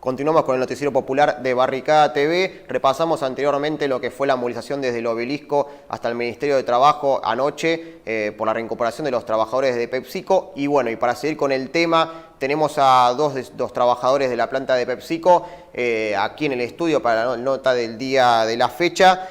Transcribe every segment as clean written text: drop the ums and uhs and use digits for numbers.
Continuamos con el noticiero popular de Barricada TV. Repasamos anteriormente lo que fue la movilización desde el Obelisco hasta el Ministerio de Trabajo anoche por la recuperación de los trabajadores de PepsiCo. Y bueno, y para seguir con el tema, tenemos a dos trabajadores de la planta de PepsiCo aquí en el estudio para la nota del día de la fecha.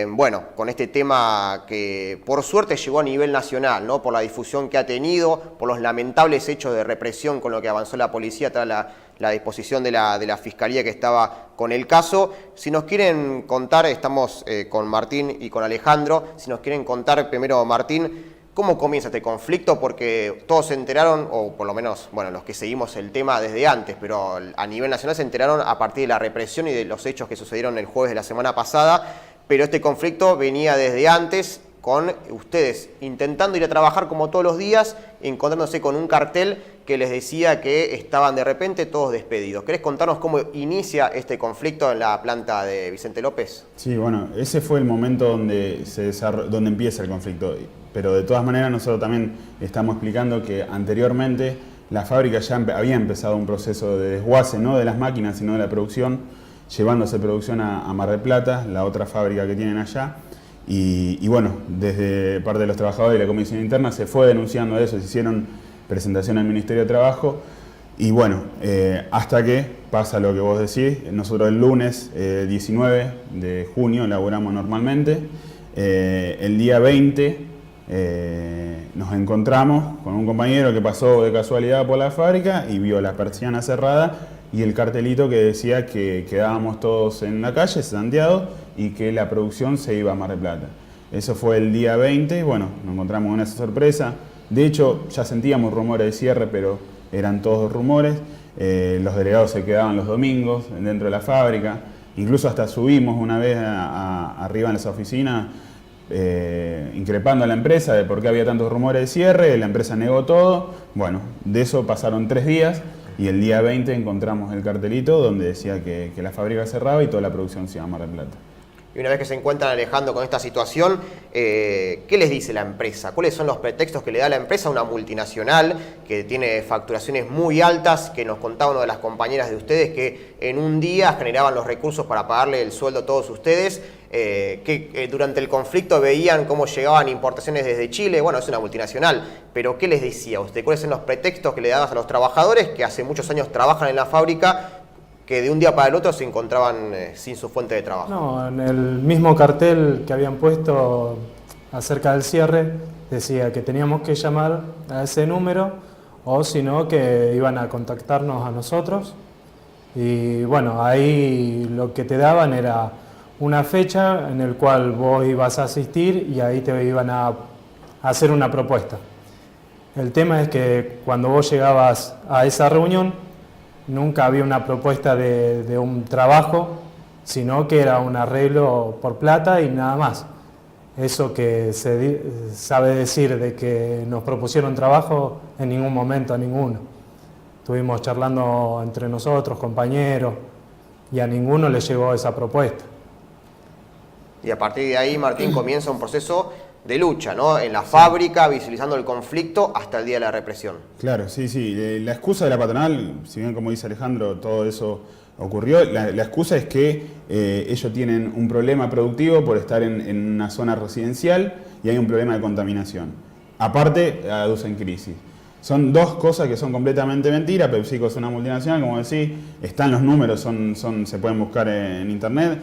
Bueno, con este tema que por suerte llegó a nivel nacional, ¿no? Por la difusión que ha tenido, por los lamentables hechos de represión con lo que avanzó la policía tras la disposición de la Fiscalía que estaba con el caso. Si nos quieren contar, estamos con Martín y con Alejandro, si nos quieren contar primero, Martín, ¿cómo comienza este conflicto? Porque todos se enteraron, o por lo menos, bueno, los que seguimos el tema desde antes, pero a nivel nacional se enteraron a partir de la represión y de los hechos que sucedieron el jueves de la semana pasada, pero este conflicto venía desde antes, con ustedes intentando ir a trabajar como todos los días, encontrándose con un cartel que les decía que estaban de repente todos despedidos. ¿Querés contarnos cómo inicia este conflicto en la planta de Vicente López? Sí, bueno, ese fue el momento donde empieza el conflicto. Pero de todas maneras nosotros también estamos explicando que anteriormente la fábrica ya había empezado un proceso de desguace, no de las máquinas, sino de la producción, llevándose producción a Mar del Plata, la otra fábrica que tienen allá. Y bueno, desde parte de los trabajadores y la Comisión Interna se fue denunciando eso, se hicieron presentación al Ministerio de Trabajo y bueno, hasta que pasa lo que vos decís. Nosotros el lunes 19 de junio laburamos normalmente, el día 20 nos encontramos con un compañero que pasó de casualidad por la fábrica y vio la persiana cerrada y el cartelito que decía que quedábamos todos en la calle, santeados, y que la producción se iba a Mar del Plata. Eso fue el día 20, bueno, nos encontramos con esa sorpresa. De hecho, ya sentíamos rumores de cierre, pero eran todos rumores. Los delegados se quedaban los domingos dentro de la fábrica. Incluso hasta subimos una vez arriba en esa oficina, increpando a la empresa de por qué había tantos rumores de cierre. La empresa negó todo. Bueno, de eso pasaron 3 días. Y el día 20 encontramos el cartelito donde decía que la fábrica cerraba y toda la producción se iba a Mar del Plata. Y una vez que se encuentran, Alejandro, con esta situación, ¿qué les dice la empresa? ¿Cuáles son los pretextos que le da la empresa a una multinacional que tiene facturaciones muy altas? Que nos contaba una de las compañeras de ustedes que en un día generaban los recursos para pagarle el sueldo a todos ustedes, que durante el conflicto veían cómo llegaban importaciones desde Chile. Bueno, es una multinacional, pero ¿qué les decía usted? ¿Cuáles son los pretextos que le dabas a los trabajadores que hace muchos años trabajan en la fábrica, que de un día para el otro se encontraban sin su fuente de trabajo? No, en el mismo cartel que habían puesto acerca del cierre decía que teníamos que llamar a ese número o si no que iban a contactarnos a nosotros. Y bueno, ahí lo que te daban era una fecha en la cual vos ibas a asistir y ahí te iban a hacer una propuesta. El tema es que cuando vos llegabas a esa reunión nunca había una propuesta de un trabajo, sino que era un arreglo por plata y nada más. Eso que se sabe decir de que nos propusieron trabajo, en ningún momento a ninguno. Estuvimos charlando entre nosotros, compañeros, y a ninguno le llegó esa propuesta. Y a partir de ahí, Martín, comienza un proceso de lucha, ¿no? En la fábrica, visibilizando el conflicto hasta el día de la represión. Claro, sí. La excusa de la patronal, si bien como dice Alejandro, todo eso ocurrió, la excusa es que ellos tienen un problema productivo por estar en una zona residencial y hay un problema de contaminación. Aparte, aducen crisis. Son dos cosas que son completamente mentiras. PepsiCo es una multinacional, como decís, están los números, se pueden buscar en internet,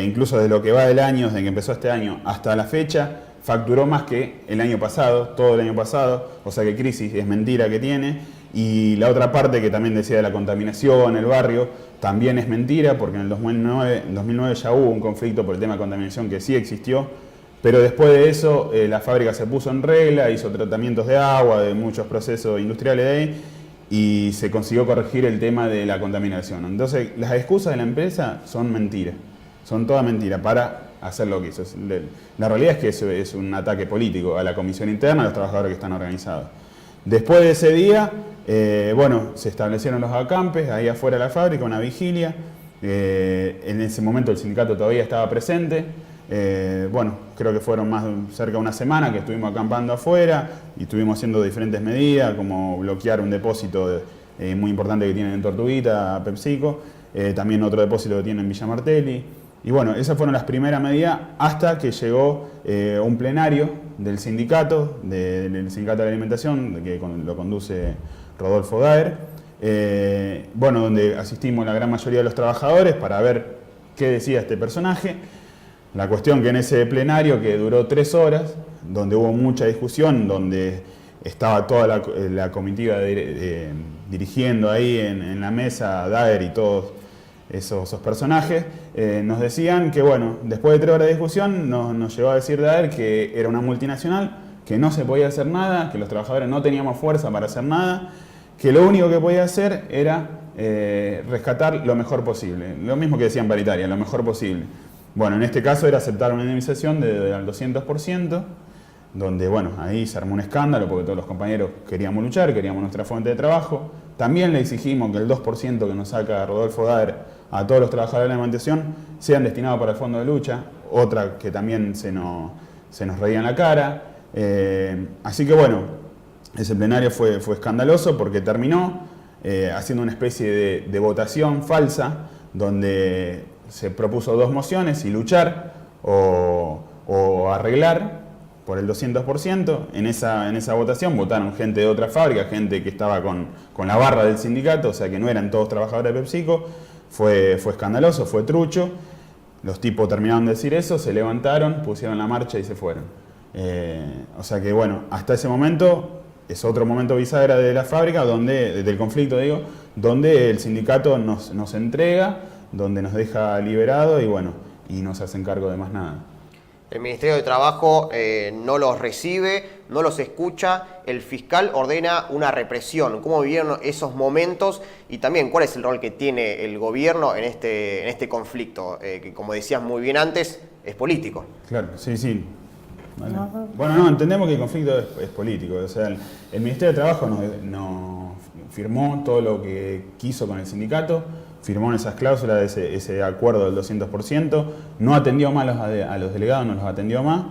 incluso de lo que va del año, desde que empezó este año hasta la fecha, facturó más que el año pasado, todo el año pasado, o sea que crisis es mentira que tiene. Y la otra parte que también decía de la contaminación, el barrio, también es mentira, porque en el 2009 ya hubo un conflicto por el tema de contaminación que sí existió, pero después de eso la fábrica se puso en regla, hizo tratamientos de agua, de muchos procesos industriales de ahí, y se consiguió corregir el tema de la contaminación. Entonces las excusas de la empresa son mentiras, son todas mentiras para hacer lo que hizo. La realidad es que eso es un ataque político a la comisión interna, a los trabajadores que están organizados. Después de ese día, bueno, se establecieron los acampes ahí afuera de la fábrica, una vigilia. En ese momento el sindicato todavía estaba presente. Bueno, creo que fueron cerca de una semana que estuvimos acampando afuera y estuvimos haciendo diferentes medidas, como bloquear un depósito muy importante que tienen en Tortuguita, PepsiCo, también otro depósito que tienen en Villa Martelli. Y bueno, esas fueron las primeras medidas hasta que llegó un plenario del sindicato de la alimentación, que lo conduce Rodolfo Daer, bueno, donde asistimos la gran mayoría de los trabajadores para ver qué decía este personaje. La cuestión que en ese plenario, que duró 3 horas, donde hubo mucha discusión, donde estaba toda la comitiva dirigiendo ahí en la mesa, Daer y todos esos personajes, nos decían que, bueno, después de 3 horas de discusión, nos llegó a decir Daer que era una multinacional, que no se podía hacer nada, que los trabajadores no teníamos fuerza para hacer nada, que lo único que podía hacer era rescatar lo mejor posible. Lo mismo que decían paritaria, lo mejor posible. Bueno, en este caso era aceptar una indemnización al 200%, donde, bueno, ahí se armó un escándalo porque todos los compañeros queríamos luchar, queríamos nuestra fuente de trabajo. También le exigimos que el 2% que nos saca Rodolfo Daer a todos los trabajadores de la alimentación sean destinados para el fondo de lucha, otra que también se nos reía en la cara. Así que bueno, ese plenario fue escandaloso porque terminó haciendo una especie de votación falsa donde se propuso 2 mociones, y luchar o arreglar por el 200%. En esa votación votaron gente de otra fábrica, gente que estaba con la barra del sindicato, o sea que no eran todos trabajadores de PepsiCo. Fue escandaloso, fue trucho. Los tipos terminaron de decir eso, se levantaron, pusieron la marcha y se fueron. O sea que bueno, hasta ese momento es otro momento bisagra de la fábrica, del conflicto, digo, donde el sindicato nos entrega, donde nos deja liberado y bueno, y no se hacen cargo de más nada. El Ministerio de Trabajo no los recibe, no los escucha, el fiscal ordena una represión. ¿Cómo vivieron esos momentos? Y también, ¿cuál es el rol que tiene el gobierno en este conflicto? Que, como decías muy bien antes, es político. Claro, sí. Vale. Bueno, no, entendemos que el conflicto es político. O sea, el Ministerio de Trabajo nos firmó todo lo que quiso con el sindicato, firmó en esas cláusulas de ese acuerdo del 200%, no atendió más a los delegados, no los atendió más.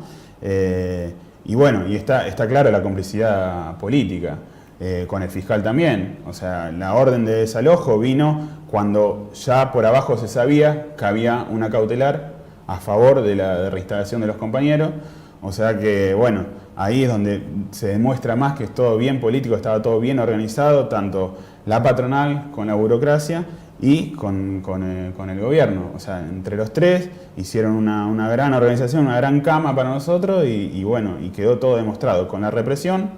Y bueno, y está clara la complicidad política con el fiscal también. O sea, la orden de desalojo vino cuando ya por abajo se sabía que había una cautelar a favor de la reinstalación de los compañeros. O sea que, bueno, ahí es donde se demuestra más que es todo bien político, estaba todo bien organizado, tanto la patronal con la burocracia y con el gobierno. O sea, entre los tres hicieron una gran organización, una gran cama para nosotros y bueno, y quedó todo demostrado. Con la represión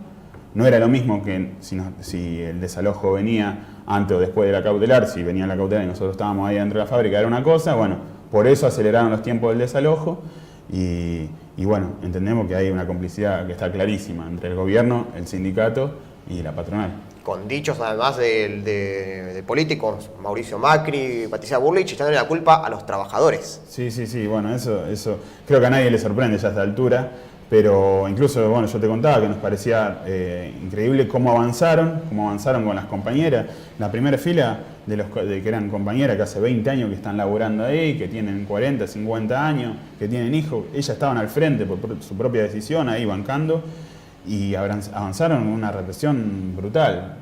no era lo mismo que si el desalojo venía antes o después de la cautelar. Si venía la cautelar y nosotros estábamos ahí dentro de la fábrica era una cosa. Bueno, por eso aceleraron los tiempos del desalojo y bueno, entendemos que hay una complicidad que está clarísima entre el gobierno, el sindicato y la patronal. Con dichos además de políticos, Mauricio Macri, Patricia Bullrich, echándole la culpa a los trabajadores. Sí, bueno, eso creo que a nadie le sorprende ya a esta altura, pero incluso, bueno, yo te contaba que nos parecía increíble cómo avanzaron con las compañeras. La primera fila de que eran compañeras que hace 20 años que están laburando ahí, que tienen 40, 50 años, que tienen hijos, ellas estaban al frente por su propia decisión, ahí bancando, y avanzaron con una represión brutal.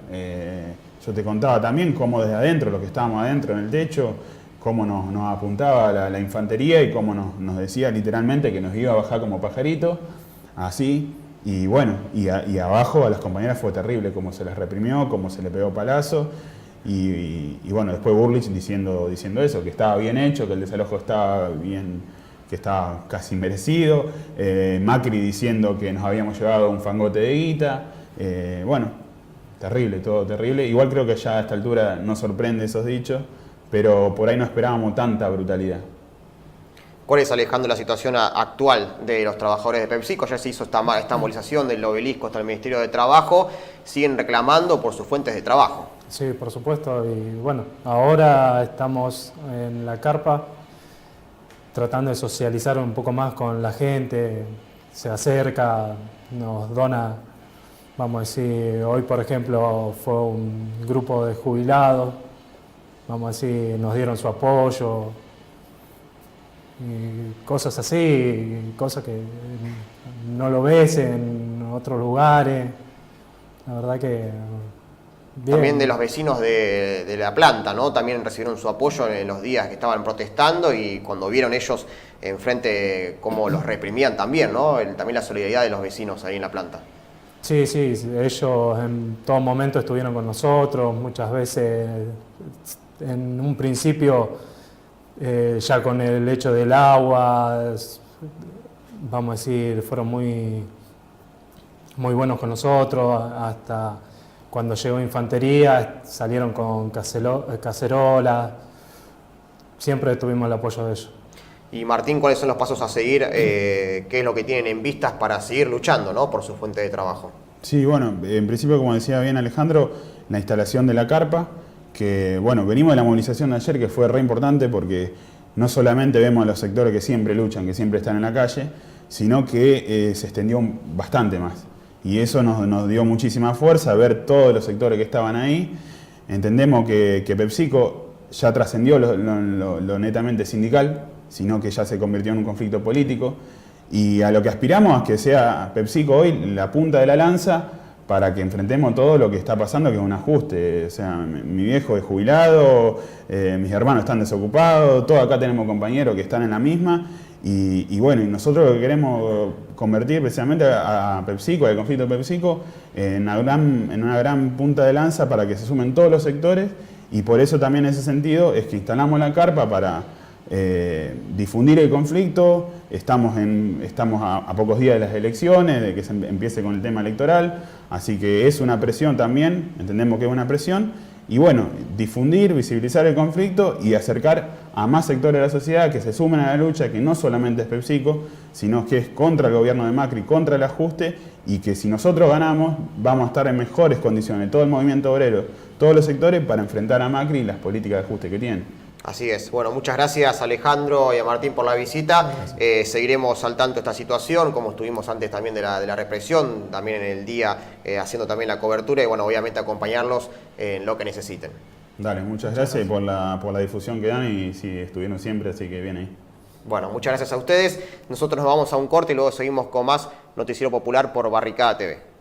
Yo te contaba también cómo desde adentro, los que estábamos adentro en el techo, cómo nos apuntaba la infantería y cómo nos decía literalmente que nos iba a bajar como pajarito, así. Y bueno, y abajo a las compañeras fue terrible cómo se las reprimió, cómo se le pegó palazo. Y bueno, después Bullrich diciendo eso, que estaba bien hecho, que el desalojo estaba bien, que estaba casi merecido. Macri diciendo que nos habíamos llevado un fangote de guita. Bueno, terrible, todo terrible. Igual creo que ya a esta altura nos sorprende esos dichos, pero por ahí no esperábamos tanta brutalidad. ¿Cuál es, Alejandro, la situación actual de los trabajadores de PepsiCo? Ya se hizo esta movilización del Obelisco hasta el Ministerio de Trabajo. Siguen reclamando por sus fuentes de trabajo. Sí, por supuesto. Y bueno, ahora estamos en la carpa tratando de socializar un poco más con la gente. Se acerca, nos dona, vamos a decir, hoy por ejemplo fue un grupo de jubilados, vamos a decir, nos dieron su apoyo. Y cosas así, cosas que no lo ves en otros lugares. La verdad que Bien. También de los vecinos de la planta, ¿no? También recibieron su apoyo en los días que estaban protestando y cuando vieron ellos enfrente cómo los reprimían también, ¿no? También la solidaridad de los vecinos ahí en la planta. Sí, ellos en todo momento estuvieron con nosotros, muchas veces en un principio ya con el hecho del agua, vamos a decir, fueron muy buenos con nosotros, hasta cuando llegó infantería salieron con cacerolas, siempre tuvimos el apoyo de ellos. Y Martín, ¿cuáles son los pasos a seguir? ¿Qué es lo que tienen en vistas para seguir luchando, ¿no? Por su fuente de trabajo? Sí, bueno, en principio, como decía bien Alejandro, la instalación de la carpa, que bueno, venimos de la movilización de ayer, que fue re importante porque no solamente vemos a los sectores que siempre luchan, que siempre están en la calle, sino que se extendió bastante más. Y eso nos dio muchísima fuerza, ver todos los sectores que estaban ahí. Entendemos que PepsiCo ya trascendió lo netamente sindical, sino que ya se convirtió en un conflicto político. Y a lo que aspiramos es que sea PepsiCo hoy la punta de la lanza para que enfrentemos todo lo que está pasando, que es un ajuste. O sea, mi viejo es jubilado, mis hermanos están desocupados, todos acá tenemos compañeros que están en la misma. Y bueno, y nosotros lo que queremos convertir precisamente a PepsiCo, al conflicto de PepsiCo, en una gran punta de lanza para que se sumen todos los sectores, y por eso también en ese sentido es que instalamos la carpa para difundir el conflicto. Estamos a pocos días de las elecciones, de que se empiece con el tema electoral, así que es una presión también, entendemos que es una presión, y bueno, difundir, visibilizar el conflicto y acercar a más sectores de la sociedad que se sumen a la lucha, que no solamente es PepsiCo, sino que es contra el gobierno de Macri, contra el ajuste, y que si nosotros ganamos, vamos a estar en mejores condiciones, todo el movimiento obrero, todos los sectores, para enfrentar a Macri y las políticas de ajuste que tiene. Así es. Bueno, muchas gracias Alejandro y a Martín por la visita. Seguiremos al tanto de esta situación, como estuvimos antes también de la represión, también en el día haciendo también la cobertura y bueno, obviamente acompañarlos en lo que necesiten. Dale, muchas gracias y por la difusión que dan y sí, estuvieron siempre, así que bien ahí. Bueno, muchas gracias a ustedes. Nosotros nos vamos a un corte y luego seguimos con más Noticiero Popular por Barricada TV.